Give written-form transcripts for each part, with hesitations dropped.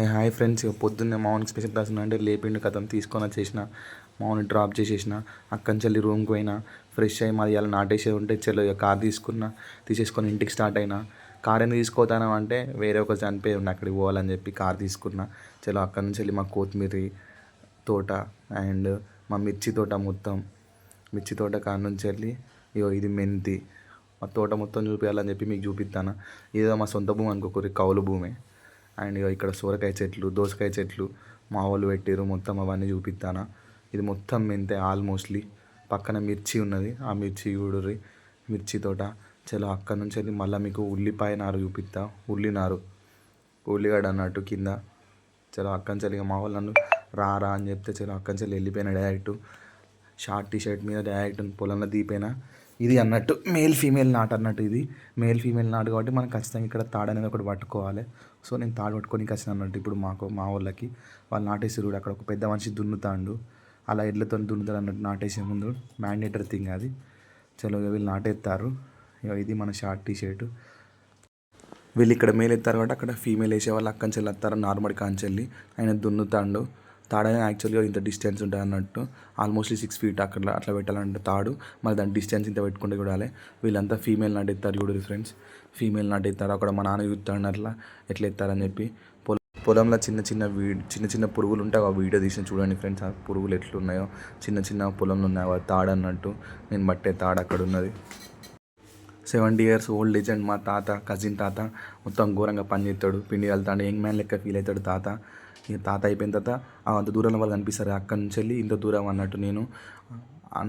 Hi friends, పొద్దున్నే మామూలుగా special class అంటే లేపిండు కథం తీసుకొని వచ్చేసిన. మామూలు డ్రాప్ చేసేసిన. అక్కడి చెల్లి రూమ్కి పోయినా, ఫ్రెష్ అయ్యి మాది ఇలా నాటేసే ఉంటే చెల్లి కార్ తీసేసుకొని ఇంటికి స్టార్ట్ అయినా. కార్ ఎందుకు తీసుకోతాను అంటే వేరే ఒక చనిపోయి ఉండి అక్కడికి పోవాలని చెప్పి కార్ తీసుకున్నా. చలో అక్కడి నుంచి వెళ్ళి మా కొత్తిమీర తోట అండ్ మా మిర్చి తోట మొత్తం, మిర్చి తోట కాడ నుంచి వెళ్ళి ఇది మెంతి, మా తోట మొత్తం చూపించాలని చెప్పి మీకు చూపిస్తాను. ఇదో మా సొంత భూమి అనుకోకూరి, కౌలు భూమి. అండ్ ఇక్కడ సోరకాయ చెట్లు, దోసకాయ చెట్లు మా వాళ్ళు పెట్టారు, మొత్తం అవన్నీ చూపిస్తాను. ఇది మొత్తం మెంతే ఆల్మోస్ట్లీ. పక్కన మిర్చి ఉన్నది, ఆ మిర్చి చూడుర్రి, మిర్చి తోట. చలో అక్కడ నుంచి వెళ్ళి మళ్ళీ మీకు ఉల్లిపాయ నారు చూపిస్తా. ఉల్లిగడ్డ అన్నట్టు కింద. చలో అక్కడి నుంచి వెళ్ళి మా వాళ్ళు నన్ను రా అని చెప్తే చలో అక్కడి నుంచి వెళ్ళిపోయినా డైరెక్ట్. షార్ట్ టీషర్ట్ మీద డైరెక్ట్ పొలంలో దిగిపోయినా. ఇది అన్నట్టు మేల్ ఫీమేల్ నాట్ అన్నట్టు. ఇది మేల్ ఫీమేల్ నాటు కాబట్టి మనం ఖచ్చితంగా ఇక్కడ తాడు అనేది ఒకటి పట్టుకోవాలి. సో నేను తాడు పట్టుకొని వచ్చిన అన్నట్టు. ఇప్పుడు మా వాళ్ళకి వాళ్ళు నాటేసారు కూడా, అక్కడ ఒక పెద్ద మనిషి దున్నుతాడు, అలా ఎడ్లతో దున్నుతాడు అన్నట్టు. నాటేసే ముందు మ్యాండేటరీ థింగ్ అది. చలో వీళ్ళు నాటేస్తారు. ఇది మన షార్ట్ టీషర్ట్. వీళ్ళు ఇక్కడ మేల్ ఎత్తారు కాబట్టి అక్కడ ఫీమేల్ వేసే వాళ్ళు అక్కడి నుంచి వస్తారు, నార్మల్ కాంచెల్లి. ఆయన దున్నుతాడు. తాడు యాక్చువల్గా ఇంత డిస్టెన్స్ ఉంటుంది అన్నట్టు. ఆల్మోస్ట్లీ 6 feet అట్లా పెట్టాలంటే తాడు. మరి దాని డిస్టెన్స్ ఇంత పెట్టుకుంటే చూడాలి. వీళ్ళంతా ఫీమేల్ నాటెత్తారు చూడరు ఫ్రెండ్స్, ఫీమేల్ నాటెత్తారు. అక్కడ మా నాన్న చూస్తాడు అట్లా ఎట్లా ఎత్తారని చెప్పి. పొలంలో చిన్న చిన్న పురుగులు ఉంటాయి, ఆ వీడియో తీసిన చూడండి ఫ్రెండ్స్. ఆ పురుగులు ఎట్లున్నాయో చిన్న చిన్న పొలంలో ఉన్నాయి. తాడు అన్నట్టు నేను బట్టే తాడు అక్కడ ఉన్నది. 70 years ఓల్డ్ లెజెండ్ మా తాత, కజిన్ తాత. మొత్తం ఘోరంగా పని చేస్తాడు, పిండి వెళ్తాడు, యంగ్ మ్యాన్ లెక్క ఫీల్ అవుతాడు తాత. ఇక తాత అయిపోయిన తర్వాత అంత దూరంలో వాళ్ళు కనిపిస్తారు. అక్కడి నుంచి వెళ్ళి ఇంత దూరం అన్నట్టు నేను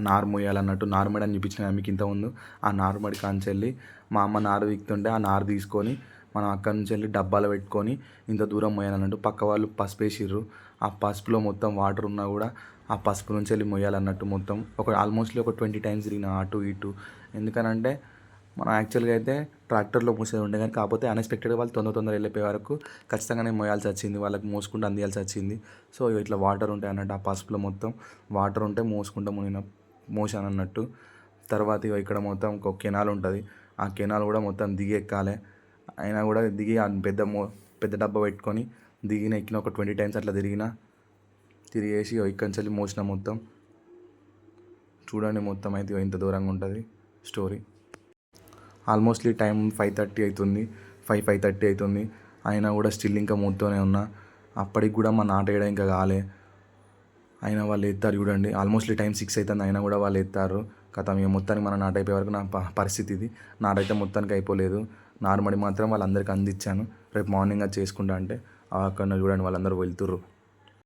నారు మోయాలన్నట్టు. నారుమడి అని చూపించిన మీకు ఇంత ముందు. ఆ నారుమడి కాంచి వెళ్ళి మా అమ్మ నారు వీక్తుంటే ఆ నారు తీసుకొని మనం అక్కడి నుంచి వెళ్ళి డబ్బాలో పెట్టుకొని ఇంత దూరం మోయాలన్నట్టు. పక్క వాళ్ళు పసుపు వేసిర్రు, ఆ పసుపులో మొత్తం వాటర్ ఉన్నా కూడా ఆ పసుపు నుంచి వెళ్ళి మొయ్యాలన్నట్టు. మొత్తం ఆల్మోస్ట్లీ ఒక 20 times తిరిగిన అటు ఇటు. ఎందుకనంటే మనం యాక్చువల్గా అయితే ట్రాక్టర్లో మోసేది ఉండే, కానీ కాకపోతే అన్ఎక్స్పెక్టెడ్గా వాళ్ళు తొందర వెళ్ళిపోయే వరకు ఖచ్చితంగానే మోయాల్సి వచ్చింది, వాళ్ళకి మోసుకుంటూ అందియాల్సి వచ్చింది. సో ఇట్లా వాటర్ ఉంటాయి అన్నట్టు, ఆ పసుపులో మొత్తం వాటర్ ఉంటే మోసుకుంటూ మోసాను అన్నట్టు. తర్వాత ఇక్కడ మొత్తం ఒక కెనాల్ ఉంటుంది, ఆ కెనాల్ కూడా మొత్తం దిగి ఎక్కాలి. అయినా కూడా దిగి పెద్ద డబ్బా పెట్టుకొని ఎక్కిన ఒక 20 times అట్లా తిరిగేసి ఇక్కడి నుంచి వెళ్ళి మోసిన మొత్తం. చూడండి మొత్తం అయితే ఇంత దూరంగా ఉంటుంది స్టోరీ. ఆల్మోస్ట్లీ టైం 5:30 అవుతుంది, 5:30 అవుతుంది. అయినా కూడా స్టిల్ ఇంకా మూతోనే ఉన్నా. అప్పటికి కూడా మా నాట వేయడం ఇంకా కాలే. అయినా వాళ్ళు ఎత్తారు చూడండి. ఆల్మోస్ట్లీ టైం 6 అవుతుంది, అయినా కూడా వాళ్ళు ఎత్తారు. కథ మేము మొత్తానికి మన నాట అయిపోయే వరకు నా పరిస్థితి ఇది. నాటైతే మొత్తానికి అయిపోలేదు. నార్మడి మాత్రం వాళ్ళందరికీ అందించాను. రేపు మార్నింగ్ అది చేసుకుంటా అంటే అక్కడ చూడండి వాళ్ళందరూ వెళ్తుర్రు.